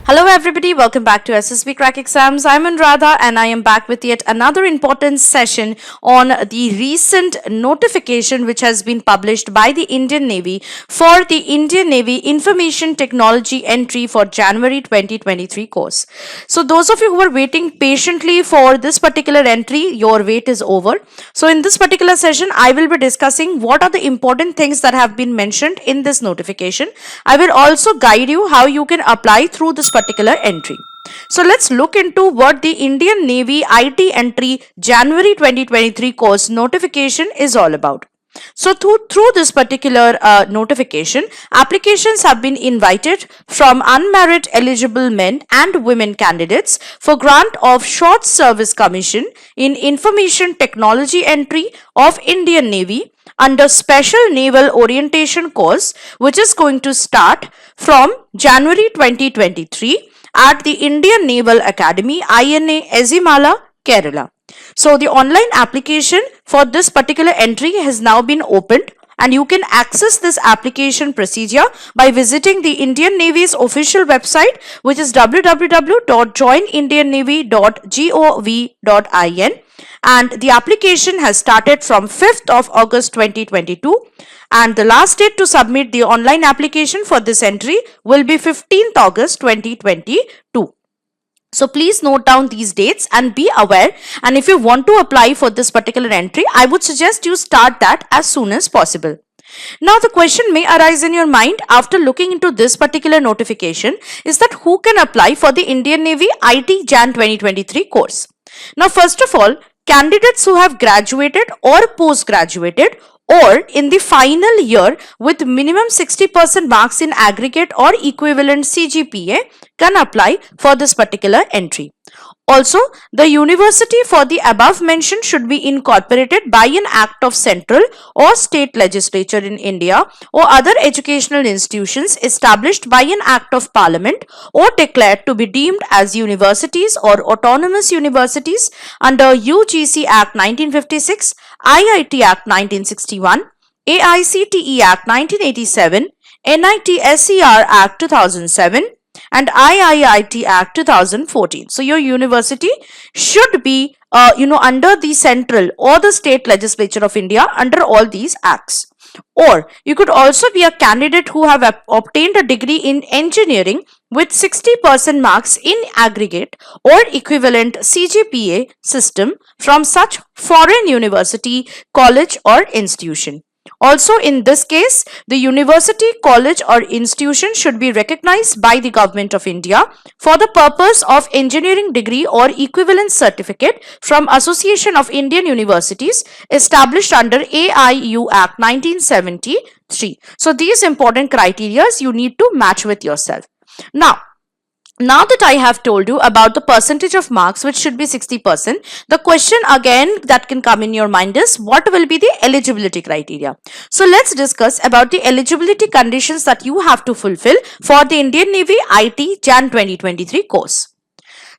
Hello everybody, welcome back to SSBCrack exams. I'm Anuradha and I am back with yet another important session on the recent notification which has been published by the Indian Navy for the Indian Navy Information Technology entry for January 2023 course. So those of you who are waiting patiently for this particular entry, your wait is over. So in this particular session, I will be discussing what are the important things that have been mentioned in this notification. I will also guide you how you can apply through this particular entry. So let's look into what the Indian Navy IT entry January 2023 course notification is all about. So through this particular notification, applications have been invited from unmarried eligible men and women candidates for grant of short service commission in information technology entry of Indian Navy under Special Naval Orientation Course, which is going to start from January 2023 at the Indian Naval Academy, INA Ezhimala, Kerala. So the online application for this particular entry has now been opened, and you can access this application procedure by visiting the Indian Navy's official website, which is www.joinindiannavy.gov.in, and the application has started from 5th of August 2022, and the last date to submit the online application for this entry will be 15th August 2022. So please note down these dates and be aware, and if you want to apply for this particular entry, I would suggest you start that as soon as possible. Now the question may arise in your mind after looking into this particular notification is that who can apply for the Indian Navy IT Jan 2023 course. Now first of all, candidates who have graduated or post-graduated or in the final year with minimum 60% marks in aggregate or equivalent CGPA can apply for this particular entry. Also, the university for the above mentioned should be incorporated by an act of central or state legislature in India or other educational institutions established by an act of parliament or declared to be deemed as universities or autonomous universities under UGC Act 1956, IIT Act 1961, AICTE Act 1987, NITSER Act 2007, and IIIT Act 2014. So your university should be under the central or the state legislature of India under all these acts. Or you could also be a candidate who have obtained a degree in engineering with 60% marks in aggregate or equivalent CGPA system from such foreign university, college or institution. Also, in this case, the university, college or institution should be recognized by the Government of India for the purpose of engineering degree or equivalent certificate from Association of Indian Universities established under AIU Act 1973. So, these important criteria you need to match with yourself. Now that I have told you about the percentage of marks, which should be 60%, the question again that can come in your mind is what will be the eligibility criteria? So let's discuss about the eligibility conditions that you have to fulfill for the Indian Navy IT Jan 2023 course.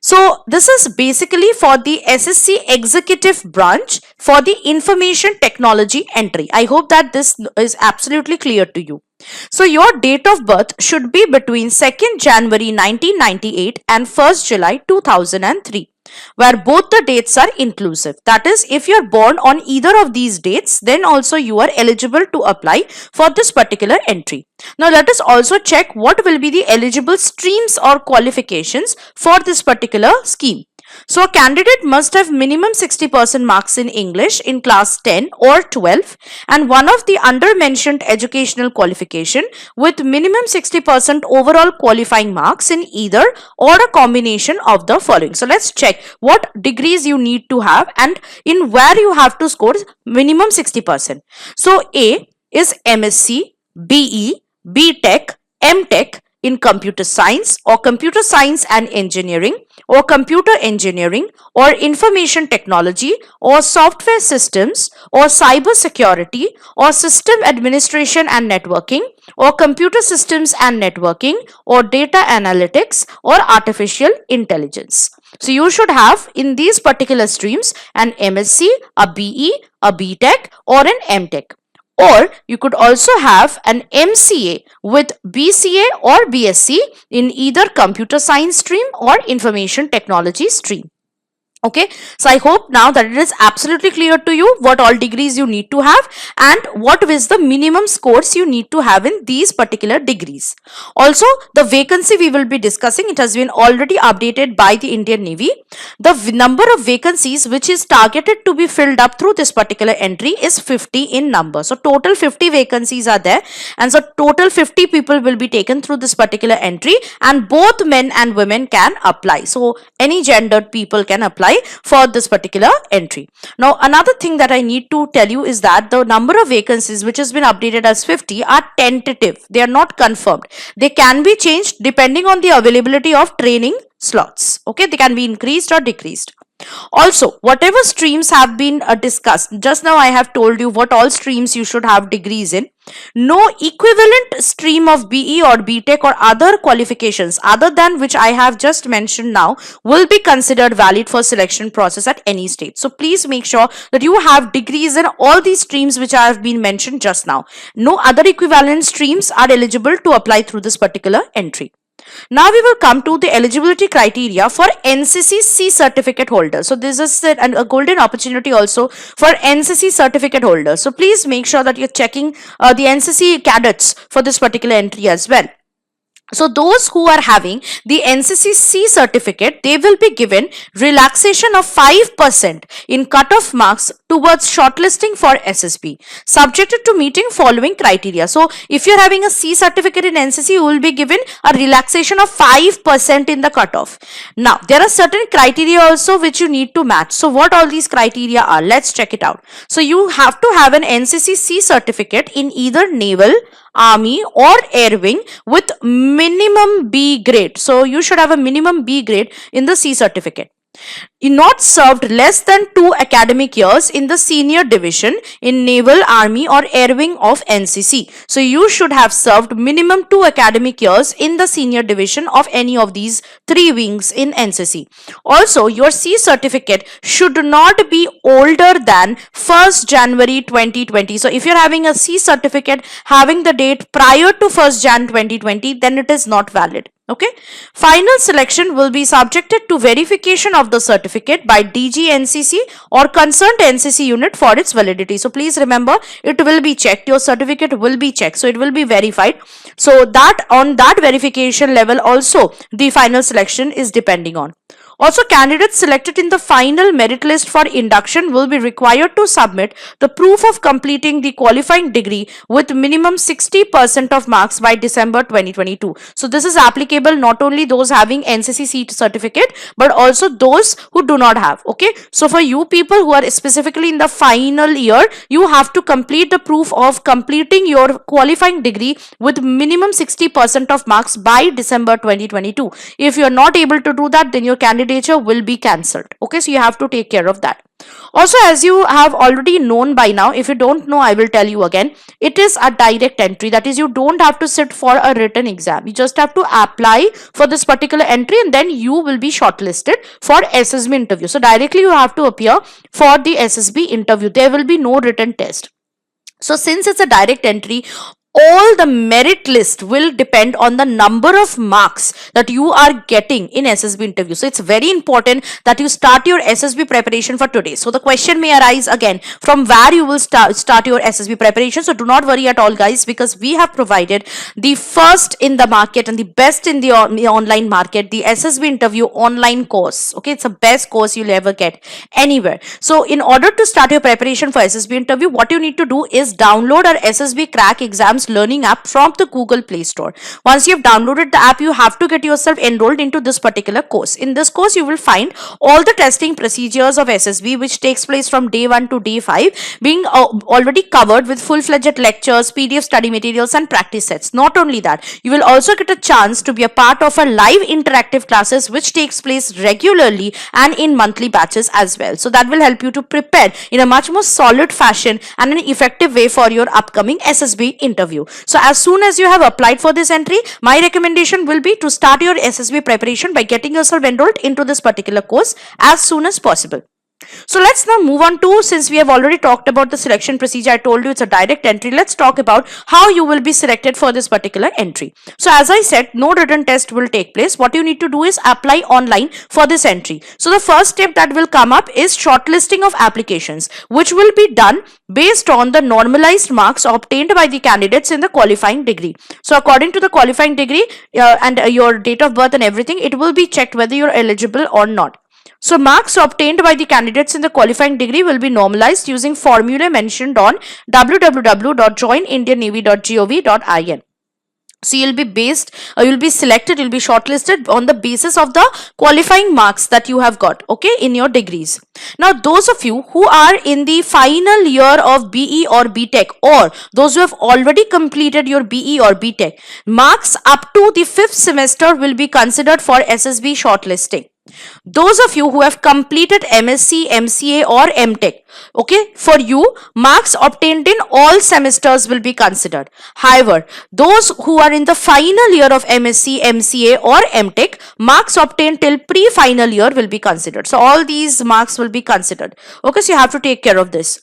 So this is basically for the SSC executive branch for the information technology entry. I hope that this is absolutely clear to you. So your date of birth should be between 2nd January 1998 and 1st July 2003, where both the dates are inclusive. That is, if you are born on either of these dates, then also you are eligible to apply for this particular entry. Now let us also check what will be the eligible streams or qualifications for this particular scheme. So a candidate must have minimum 60% marks in English in class 10 or 12 and one of the under mentioned educational qualification with minimum 60% overall qualifying marks in either or a combination of the following. So let's check what degrees you need to have and in where you have to score minimum 60%. So A is MSc, BE, BTech, MTech in computer science or computer science and engineering or computer engineering or information technology or software systems or cyber security or system administration and networking or computer systems and networking or data analytics or artificial intelligence. So you should have in these particular streams an MSc, a BE, a BTech or an MTech. Or you could also have an MCA with BCA or BSc in either computer science stream or information technology stream. Okay, so I hope now that it is absolutely clear to you what all degrees you need to have and what is the minimum scores you need to have in these particular degrees. Also, the vacancy we will be discussing, it has been already updated by the Indian Navy. The number of vacancies which is targeted to be filled up through this particular entry is 50 in number. So total 50 vacancies are there, and so total 50 people will be taken through this particular entry, and both men and women can apply. So any gendered people can apply for this particular entry. Now, another thing that I need to tell you is that the number of vacancies which has been updated as 50 are tentative. They are not confirmed. They can be changed depending on the availability of training slots. Okay, they can be increased or decreased. Also, whatever streams have been discussed, just now I have told you what all streams you should have degrees in. No equivalent stream of BE or BTech or other qualifications other than which I have just mentioned now will be considered valid for selection process at any stage. So please make sure that you have degrees in all these streams which I have been mentioned just now. No other equivalent streams are eligible to apply through this particular entry. Now we will come to the eligibility criteria for NCC certificate holders. So this is a golden opportunity also for NCC certificate holders. So please make sure that you're checking the NCC cadets for this particular entry as well. So those who are having the NCC certificate, they will be given relaxation of 5% in cutoff marks towards shortlisting for SSB, subjected to meeting following criteria. So if you're having a C certificate in NCC, you will be given a relaxation of 5% in the cutoff. Now, there are certain criteria also which you need to match. So what all these criteria are? Let's check it out. So you have to have an NCC certificate in either Naval, Army or Air Wing with minimum B grade. So you should have a minimum B grade in the C certificate. You not served less than 2 academic years in the senior division in Naval, Army or Air Wing of NCC. So you should have served minimum 2 academic years in the senior division of any of these 3 wings in NCC. Also, your C certificate should not be older than 1st January 2020. So if you're having a C certificate having the date prior to 1st Jan 2020, then it is not valid. Okay, final selection will be subjected to verification of the certificate by DG NCC or concerned NCC unit for its validity. So please remember, it will be checked, your certificate will be checked, so it will be verified. So that on that verification level also the final selection is depending on. Also, candidates selected in the final merit list for induction will be required to submit the proof of completing the qualifying degree with minimum 60% of marks by December 2022. So this is applicable not only those having NCC seat certificate but also those who do not have. Okay, so for you people who are specifically in the final year, you have to complete the proof of completing your qualifying degree with minimum 60% of marks by December 2022. If you are not able to do that, then your candidature will be cancelled. Okay, so you have to take care of that. Also, as you have already known by now, if you don't know, I will tell you again, it is a direct entry. That is, you don't have to sit for a written exam. You just have to apply for this particular entry and then you will be shortlisted for SSB interview. So directly you have to appear for the SSB interview. There will be no written test. So since it's a direct entry, all the merit list will depend on the number of marks that you are getting in SSB interview. So it's very important that you start your SSB preparation for today. So the question may arise again, from where you will start your SSB preparation. So do not worry at all, guys, because we have provided the first in the market and the best in the online market, the SSB interview online course. Okay, it's the best course you'll ever get anywhere. So in order to start your preparation for SSB interview, what you need to do is download our SSBCrack exams learning app from the Google Play Store. Once you have downloaded the app, you have to get yourself enrolled into this particular course. In this course, you will find all the testing procedures of SSB, which takes place from day 1 to day 5, being already covered with full-fledged lectures, PDF study materials and practice sets. Not only that, you will also get a chance to be a part of a live interactive classes which takes place regularly and in monthly batches as well. So that will help you to prepare in a much more solid fashion and an effective way for your upcoming SSB interview. So as soon as you have applied for this entry, my recommendation will be to start your SSB preparation by getting yourself enrolled into this particular course as soon as possible. So let's now move on to, since we have already talked about the selection procedure, I told you it's a direct entry. Let's talk about how you will be selected for this particular entry. So as I said, no written test will take place. What you need to do is apply online for this entry. So the first step that will come up is shortlisting of applications, which will be done based on the normalized marks obtained by the candidates in the qualifying degree. So according to the qualifying degree and your date of birth and everything, it will be checked whether you're eligible or not. So marks obtained by the candidates in the qualifying degree will be normalized using formula mentioned on www.joinindiannavy.gov.in. So you'll be selected, you'll be shortlisted on the basis of the qualifying marks that you have got, okay, in your degrees. Now, those of you who are in the final year of BE or BTech, or those who have already completed your BE or BTech, marks up to the 5th semester will be considered for SSB shortlisting. Those of you who have completed MSc, MCA or MTech, okay, for you, marks obtained in all semesters will be considered. However, those who are in the final year of MSc, MCA or MTech, marks obtained till pre-final year will be considered. So all these marks will be considered. Okay, so you have to take care of this.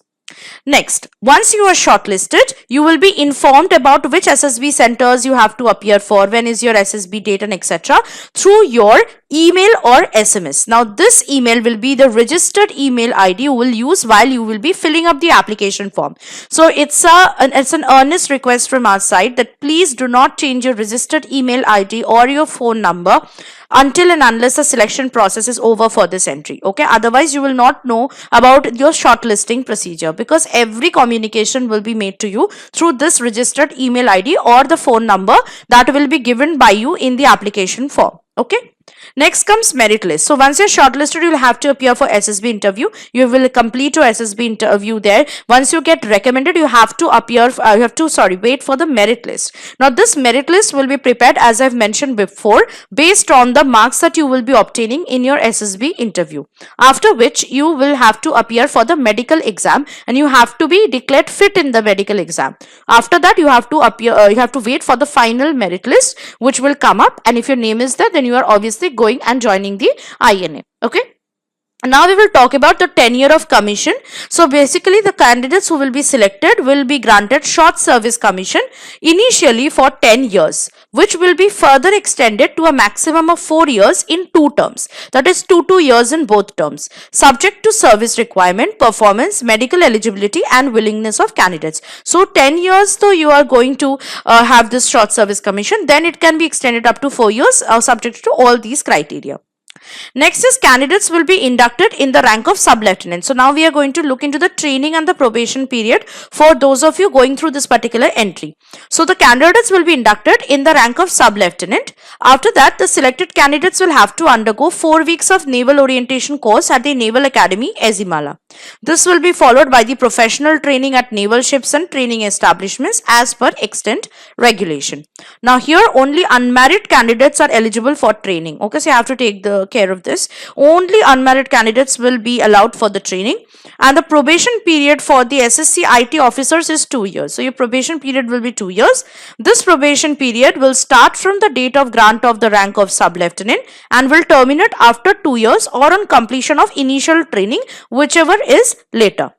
Next, once you are shortlisted, you will be informed about which SSB centers you have to appear for, when is your SSB date and etc. through your email or SMS. Now, this email will be the registered email ID you will use while you will be filling up the application form. So, it's an earnest request from our side that please do not change your registered email ID or your phone number until and unless the selection process is over for this entry. Okay, otherwise you will not know about your shortlisting procedure, because every communication will be made to you through this registered email ID or the phone number that will be given by you in the application form. Okay. Next comes merit list. So once you're shortlisted, you'll have to appear for SSB interview. You will complete your SSB interview there. Once you get recommended, you have to wait for the merit list. Now this merit list will be prepared, as I've mentioned before, based on the marks that you will be obtaining in your SSB interview. After which you will have to appear for the medical exam and you have to be declared fit in the medical exam. After that, you have to wait for the final merit list, which will come up, and if your name is there, then you are obviously going and joining the INA. Okay. Now we will talk about the tenure of commission. So basically the candidates who will be selected will be granted short service commission initially for 10 years, which will be further extended to a maximum of 4 years in 2 terms. That is 2 years in both terms, subject to service requirement, performance, medical eligibility and willingness of candidates. So 10 years though you are going to have this short service commission, then it can be extended up to 4 years subject to all these criteria. Next is candidates will be inducted in the rank of sub-lieutenant. So now we are going to look into the training and the probation period for those of you going through this particular entry. So the candidates will be inducted in the rank of sub-lieutenant. After that, the selected candidates will have to undergo 4 weeks of Naval Orientation Course at the Naval Academy, Ezhimala. This will be followed by the professional training at naval ships and training establishments as per extant regulation. Now here only unmarried candidates are eligible for training. Okay, so you have to take the care of this. Only unmarried candidates will be allowed for the training, and the probation period for the SSC IT officers is 2 years. So your probation period will be 2 years. This probation period will start from the date of grant of the rank of sub-lieutenant and will terminate after 2 years or on completion of initial training, whichever is later.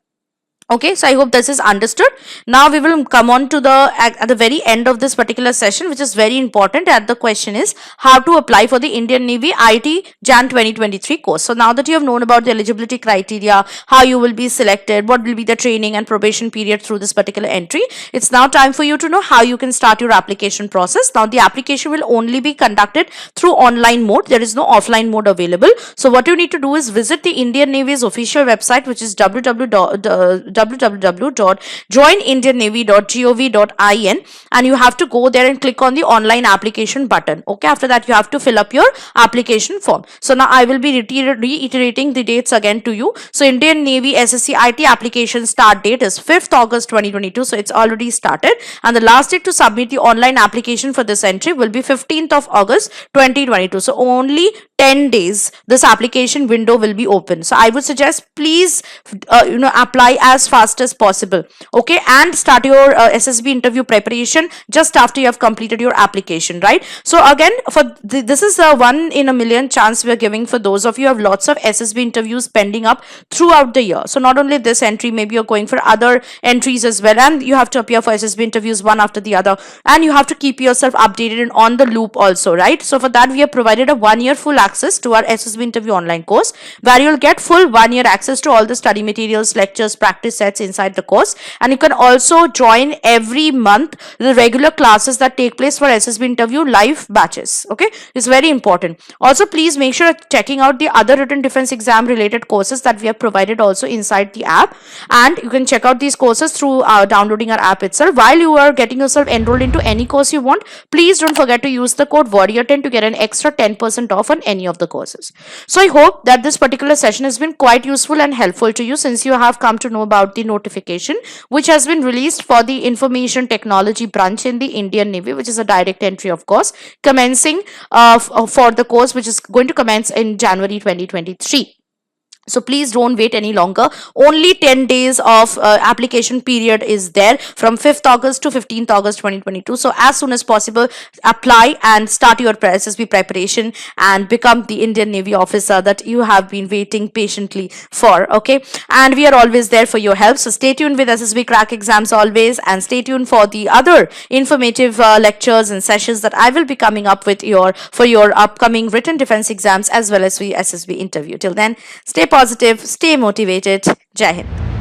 Okay, so I hope this is understood. Now we will come on to at the very end of this particular session, which is very important, and the question is how to apply for the Indian Navy IT Jan 2023 course. So now that you have known about the eligibility criteria, how you will be selected, what will be the training and probation period through this particular entry, it's now time for you to know how you can start your application process. Now the application will only be conducted through online mode. There is no offline mode available. So what you need to do is visit the Indian Navy's official website, which is www.joinindiannavy.gov.in, and you have to go there and click on the online application button. Okay, after that you have to fill up your application form. So now I will be reiterating the dates again to you. So Indian Navy SSC IT application start date is 5th August 2022. So it's already started, and the last date to submit the online application for this entry will be 15th of August 2022. So only 10 days this application window will be open. So I would suggest please apply as as fast as possible, okay, and start your SSB interview preparation just after you have completed your application, right? So again, for this is a 1 in a million chance we are giving for those of you who have lots of SSB interviews pending up throughout the year. So not only this entry, maybe you're going for other entries as well, and you have to appear for SSB interviews one after the other, and you have to keep yourself updated and on the loop also, right? So for that, we have provided a 1 year full access to our SSB interview online course, where you'll get full 1 year access to all the study materials, lectures, practice sets inside the course, and you can also join every month the regular classes that take place for SSB interview live batches. Okay, it's very important. Also, please make sure checking out the other written defense exam related courses that we have provided also inside the app, and you can check out these courses through downloading our app itself. While you are getting yourself enrolled into any course you want, please don't forget to use the code warrior10 to get an extra 10% off on any of the courses. So I hope that this particular session has been quite useful and helpful to you, since you have come to know about the notification which has been released for the information technology branch in the Indian Navy, which is a direct entry of course, commencing for the course which is going to commence in January 2023. So please don't wait any longer. Only 10 days of application period is there from 5th August to 15th August 2022. So as soon as possible, apply and start your SSB preparation and become the Indian Navy officer that you have been waiting patiently for. Okay, and we are always there for your help. So stay tuned with SSBCrack exams always, and stay tuned for the other informative lectures and sessions that I will be coming up with for your upcoming written defense exams as well as the SSB interview. Till then, stay positive, stay motivated. Jai Hind.